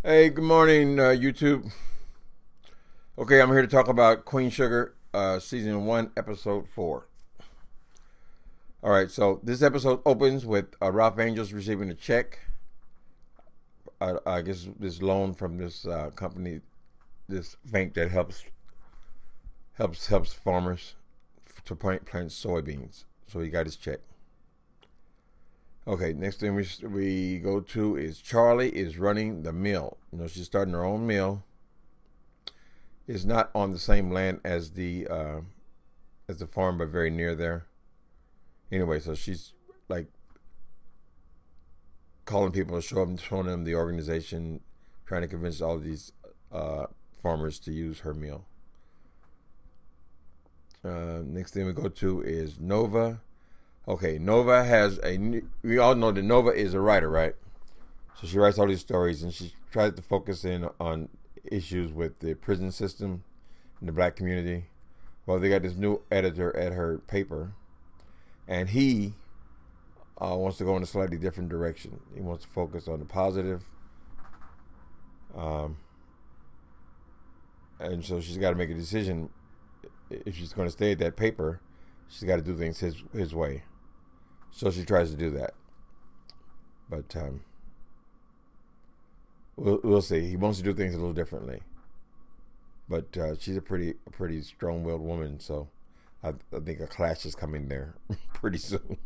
Hey, good morning, YouTube. Okay, I'm here to talk about Queen Sugar, Season 1, Episode 4. Alright, so this episode opens with Ralph Angels receiving a check. I guess this loan from this company, this bank that helps farmers to plant soybeans. So he got his check. Okay, next thing we go to is Charlie is running the mill. You know, she's starting her own mill. It's not on the same land as the farm, but very near there. Anyway, so she's like calling people to showing them the organization, trying to convince all of these farmers to use her mill. Next thing we go to is Nova. Okay, Nova has we all know that Nova is a writer, right? So she writes all these stories, and she tries to focus in on issues with the prison system in the black community. Well, they got this new editor at her paper, and he wants to go in a slightly different direction. He wants to focus on the positive. And so she's got to make a decision. If she's going to stay at that paper, she's got to do things his way. So she tries to do that, but we'll see. He wants to do things a little differently, but she's a pretty strong-willed woman. So I think a clash is coming there pretty soon.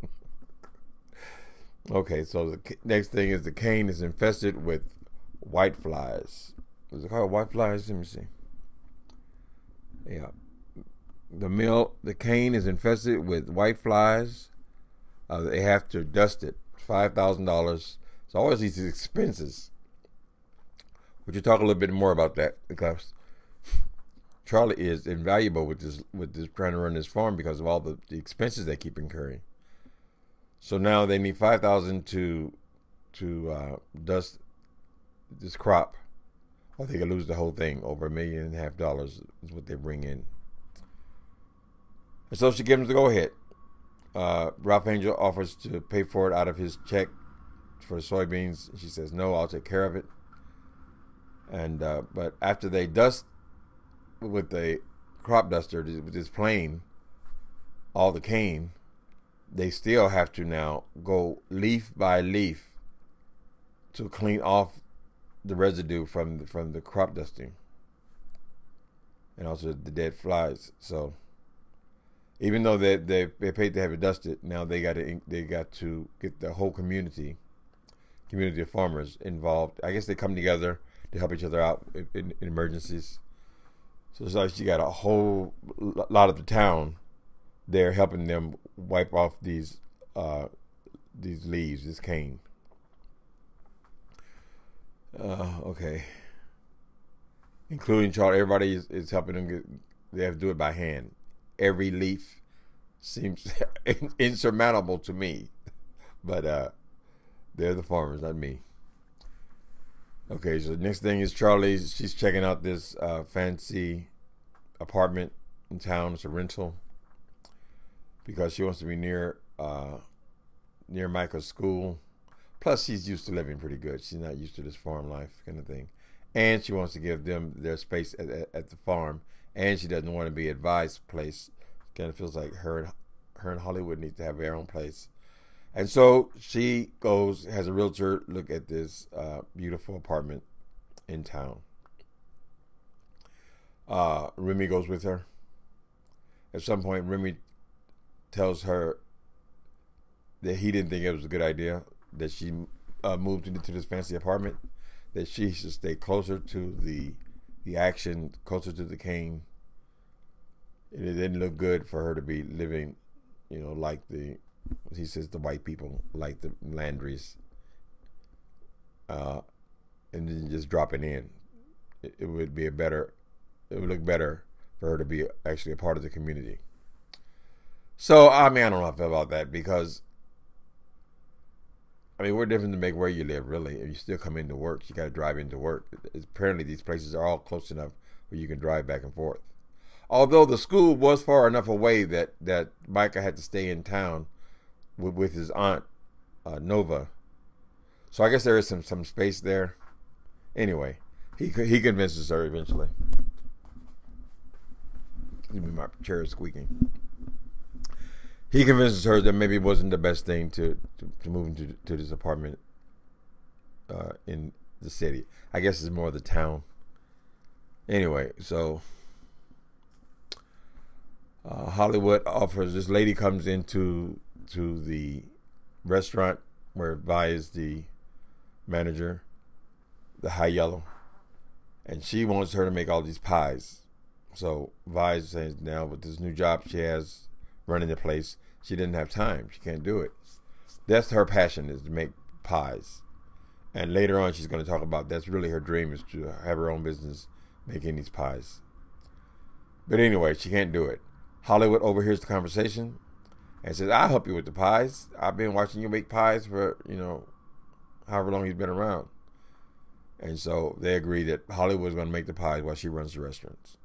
Okay, so the next thing is the Kane is infested with white flies. Is it called white flies? Let me see. Yeah, the Kane is infested with white flies. They have to dust it. $5,000. So always these expenses. Would you talk a little bit more about that? Because Charlie is invaluable with this trying to run this farm because of all the expenses they keep incurring. So now they need $5,000 to dust this crop, or they could lose the whole thing. Over $1.5 million is what they bring in. And so she gives them the go ahead. Ralph Angel offers to pay for it out of his check for soybeans. She says, no, I'll take care of it. And but after they dust with the crop duster, with this plane, all the cane, they still have to now go leaf by leaf to clean off the residue from the crop dusting, and also the dead flies. So even though they paid to have it dusted, now they got to get the whole community of farmers involved. I guess they come together to help each other out in emergencies. So it's like you got a whole lot of the town there helping them wipe off these leaves, this cane. Okay, including Charlie. Everybody is helping them they have to do it by hand. Every leaf seems insurmountable to me, but they're the farmers, not me. Okay, so the next thing is Charlie's. She's checking out this fancy apartment in town. It's a rental because she wants to be near Micah's school. Plus, she's used to living pretty good. She's not used to this farm life kind of thing, and she wants to give them their space at the farm. And she doesn't want to be advised place. Kind of feels like her and Hollywood need to have their own place. And so she has a realtor look at this beautiful apartment in town. Remy goes with her. At some point, Remy tells her that he didn't think it was a good idea that she moved into this fancy apartment, that she should stay closer to the action, closer to the cane. And it didn't look good for her to be living, like he says, the white people, like the Landrys, and then just dropping in. It would look better for her to be actually a part of the community. So, I don't know how I feel about that, because we're different to make where you live, really. If you still come into work, you got to drive into work. Apparently, these places are all close enough where you can drive back and forth. Although the school was far enough away that Micah had to stay in town with his aunt, Nova. So I guess there is some space there. Anyway, he convinces her eventually. My chair is squeaking. He convinces her that maybe it wasn't the best thing to move into this apartment in the city. I guess it's more the town. Anyway, so Hollywood offers, this lady comes into the restaurant where Vi is the manager, the high yellow, and she wants her to make all these pies. So Vi is saying now with this new job she has running the place, she didn't have time. She can't do it. That's her passion, is to make pies. And later on she's going to talk about that's really her dream, is to have her own business making these pies. But anyway, she can't do it. Hollywood overhears the conversation and says, I'll help you with the pies. I've been watching you make pies for, however long he's been around. And so they agree that Hollywood's going to make the pies while she runs the restaurants.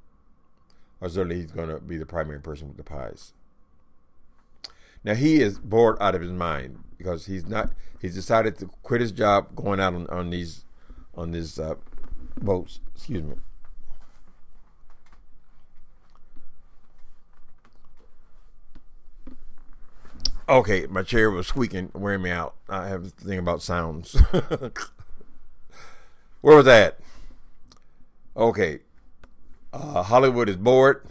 Or certainly he's going to be the primary person with the pies. Now he is bored out of his mind because he's decided to quit his job going out on these boats. Excuse me. Okay, my chair was squeaking, wearing me out. I have a thing about sounds. Where was that? Okay. Hollywood is bored.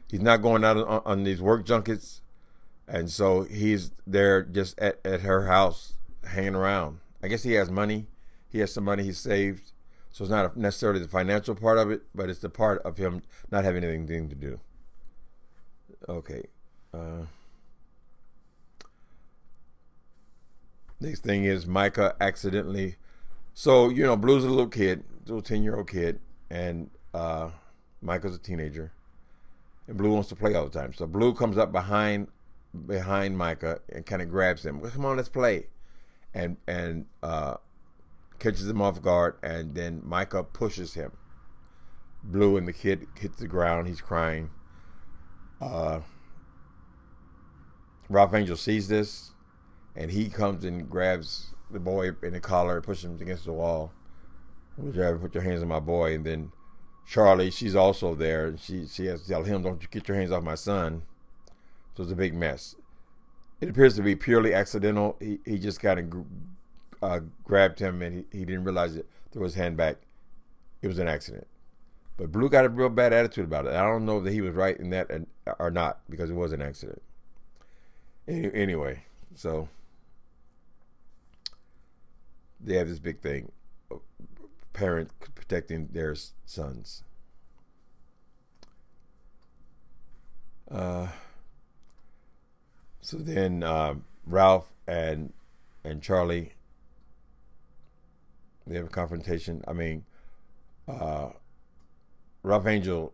He's not going out on these work junkets. And so he's there just at her house hanging around. I guess he has money. He has some money he saved. So it's not necessarily the financial part of it, but it's the part of him not having anything to do. Okay. Next thing is Micah accidentally. So, Blue's a little kid, little 10-year-old kid, and Micah's a teenager. And Blue wants to play all the time. So Blue comes up behind Micah and kind of grabs him. Come on, let's play. And catches him off guard, and then Micah pushes him. Blue and the kid hits the ground. He's crying. Ralph Angel sees this, and he comes and grabs the boy in the collar and pushes him against the wall. Put your hands on my boy. And then Charlie, she's also there, and she has to tell him, don't you get your hands off my son. So it's a big mess. It appears to be purely accidental. He just kind of grabbed him, and he didn't realize it. Threw his hand back. It was an accident. But Blue got a real bad attitude about it. I don't know that he was right in that or not, because it was an accident. Anyway, so they have this big thing, parent protecting their sons. So then Ralph and Charlie, they have a confrontation. I mean, Ralph Angel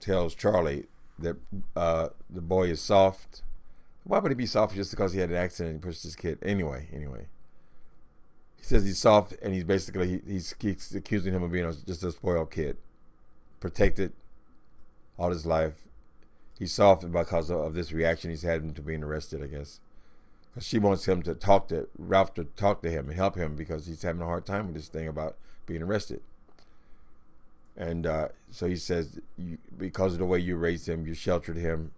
tells Charlie that the boy is soft. Why would he be soft just because he had an accident and pushed his kid? Anyway. He says he's soft, and he's basically he's accusing him of being just a spoiled kid, protected all his life. He's soft because of this reaction he's had to being arrested, I guess. Because she wants him to Ralph to talk to him and help him because he's having a hard time with this thing about being arrested. And so he says, because of the way you raised him, you sheltered him,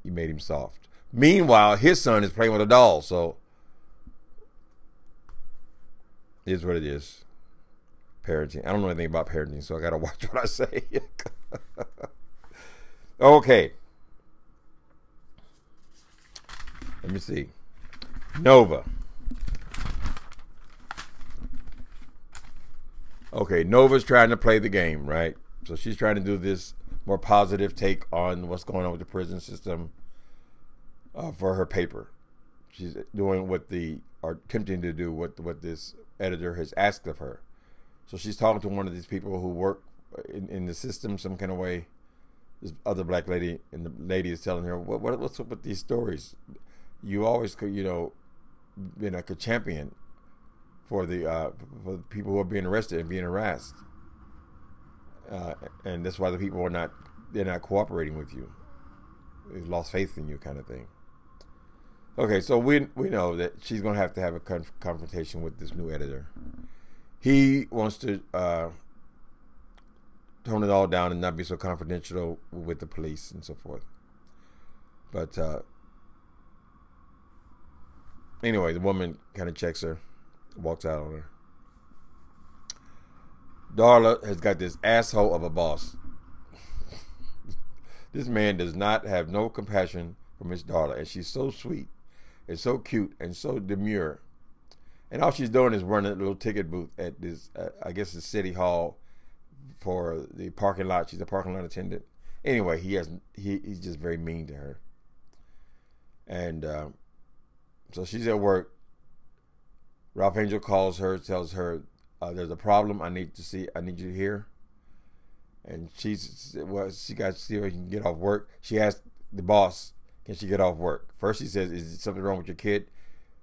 you made him soft. Meanwhile, his son is playing with a doll, so it is what it is. Parenting. I don't know anything about parenting, so I got to watch what I say. Okay. Let me see. Nova. Okay, Nova's trying to play the game, right? So she's trying to do this more positive take on what's going on with the prison system for her paper. She's doing attempting to do what this editor has asked of her. So she's talking to one of these people who work in the system some kind of way. This other black lady, and the lady is telling her, what's up with these stories? You always could, been like a champion for the people who are being arrested and being harassed, and that's why the people they're not cooperating with you. They've lost faith in you, kind of thing. Okay, so we know that she's going to have a confrontation with this new editor. he wants to tone it all down and not be so confidential with the police and so forth. But anyway, the woman kind of checks her, walks out on her. Darla has got this asshole of a boss. This man does not have no compassion for Miss Darla, and she's so sweet and so cute and so demure. And all she's doing is running a little ticket booth at this, I guess, the city hall for the parking lot. She's a parking lot attendant. Anyway, he's just very mean to her. And so she's at work. Ralph Angel calls her, tells her, there's a problem. I need you here. And she got to see if she can get off work. She asked the boss, can she get off work? First he says, is something wrong with your kid?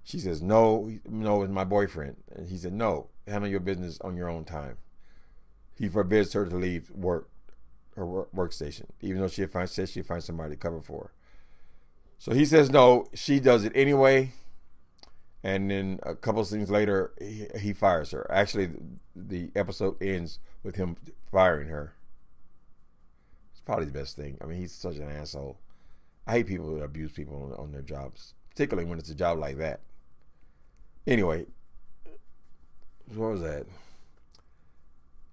She says, no, it's my boyfriend. And he said, no, handle your business on your own time. He forbids her to leave her workstation, even though she'd find somebody to cover for her. So he says no. She does it anyway. And then a couple of things later, he fires her. Actually, the episode ends with him firing her. It's probably the best thing. I mean, he's such an asshole. I hate people who abuse people on their jobs, particularly when it's a job like that. Anyway, what was that?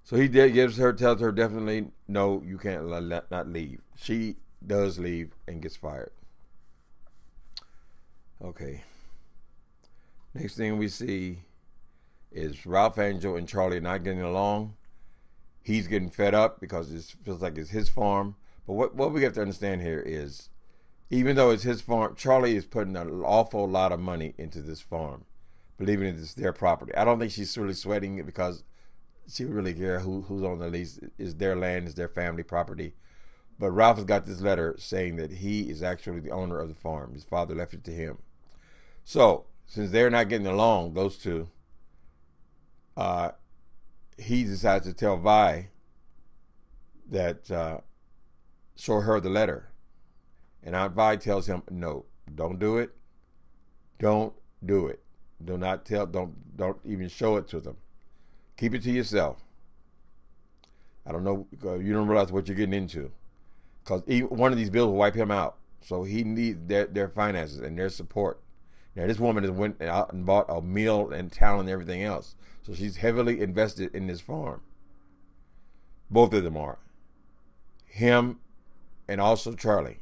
So he tells her definitely, no, you can't not leave. She does leave and gets fired. Okay. Next thing we see is Ralph Angel and Charlie not getting along. He's getting fed up because it feels like it's his farm. But what we have to understand here is, even though it's his farm, Charlie is putting an awful lot of money into this farm, believing it's their property. I don't think she's really sweating it because she would really care who's on the lease. It's their land, it's their family property. But Ralph has got this letter saying that he is actually the owner of the farm. His father left it to him. So, since they're not getting along, those two, he decides to tell Vi that, show her the letter. And Aunt Vi tells him, no, don't do it. Don't do it. Do not tell, don't even show it to them. Keep it to yourself. I don't know, you don't realize what you're getting into. Because one of these bills will wipe him out. So he needs their finances and their support. Now, this woman has went out and bought a meal and talent and everything else. So she's heavily invested in this farm. Both of them are. Him and also Charlie.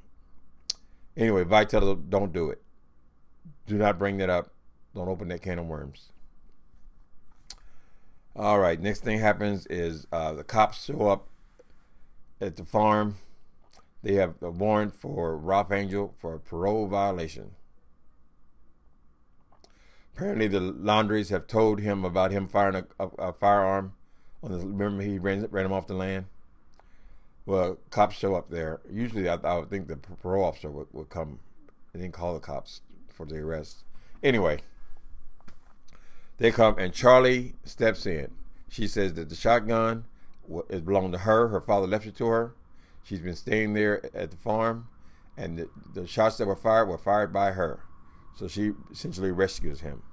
Anyway, Vi tells her, don't do it. Do not bring that up. Don't open that can of worms. All right, next thing happens is the cops show up at the farm. They have a warrant for Ralph Angel for a parole violation. Apparently, the Laundries have told him about him firing a firearm. Remember, he ran him off the land? Well, cops show up there. Usually, I would think the parole officer would come. They didn't call the cops for the arrest. Anyway, they come, and Charlie steps in. She says that the shotgun belonged to her. Her father left it to her. She's been staying there at the farm, and the shots that were fired by her. So she essentially rescues him.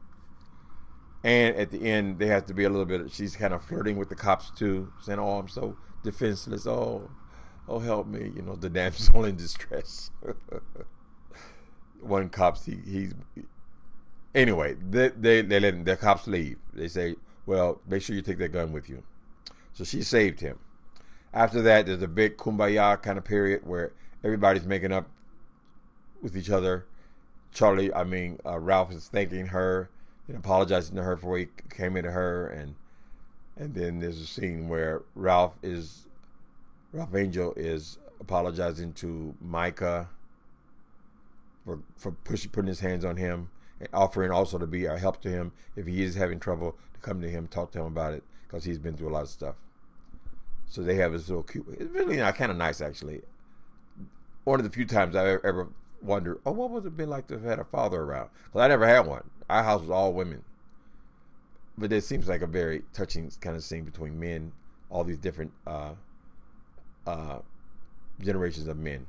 And at the end, they have to be a little bit, she's kind of flirting with the cops too, saying, oh, I'm so defenseless. Oh, help me. You know, the damsel in distress. One cop, anyway, they let the cops leave. They say, well, make sure you take that gun with you. So she saved him. After that, there's a big kumbaya kind of period where everybody's making up with each other. Ralph is thanking her and apologizing to her for he came into her, and then there's a scene where Ralph Angel is apologizing to Micah for putting his hands on him, and offering also to be a help to him if he is having trouble, to come to him, talk to him about it, because he's been through a lot of stuff. So they have this little cute, it's really kind of nice actually. One of the few times I've ever wondered, what would it been like to have had a father around? Because I never had one. Our house was all women. But it seems like a very touching kind of scene between men, all these different generations of men.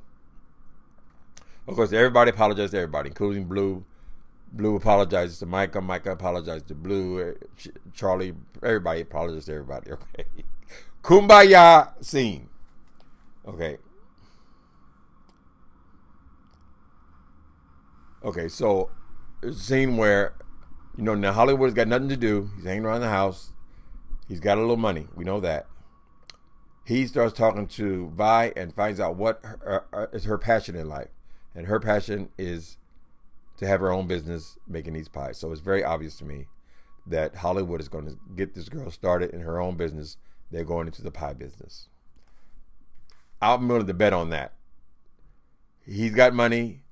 Of course, everybody apologized to everybody, including Blue. Blue apologizes to Micah. Micah apologizes to Blue. Charlie, everybody apologizes to everybody. Okay. Kumbaya scene. Okay. Okay, so there's a scene where, now Hollywood's got nothing to do. He's hanging around the house. He's got a little money. We know that. He starts talking to Vi and finds out what is her passion in life. And her passion is to have her own business making these pies. So it's very obvious to me that Hollywood is going to get this girl started in her own business. They're going into the pie business. I'm willing to bet on that. He's got money.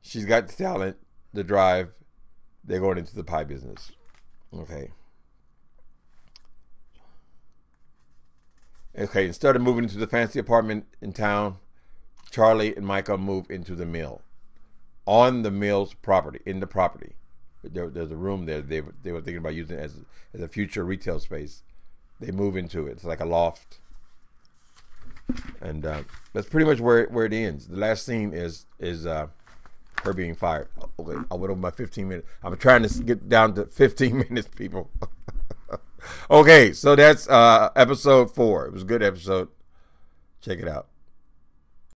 She's got the talent, the drive. They're going into the pie business. Okay. Okay, instead of moving into the fancy apartment in town, Charlie and Micah move into the mill. On the mill's property, in the property. There's a room there they were thinking about using it as a future retail space. They move into it. It's like a loft. And that's pretty much where it ends. The last scene is her being fired. Okay, I went over my 15 minutes. I'm trying to get down to 15 minutes, people. Okay, so that's episode 4. It was a good episode. Check it out.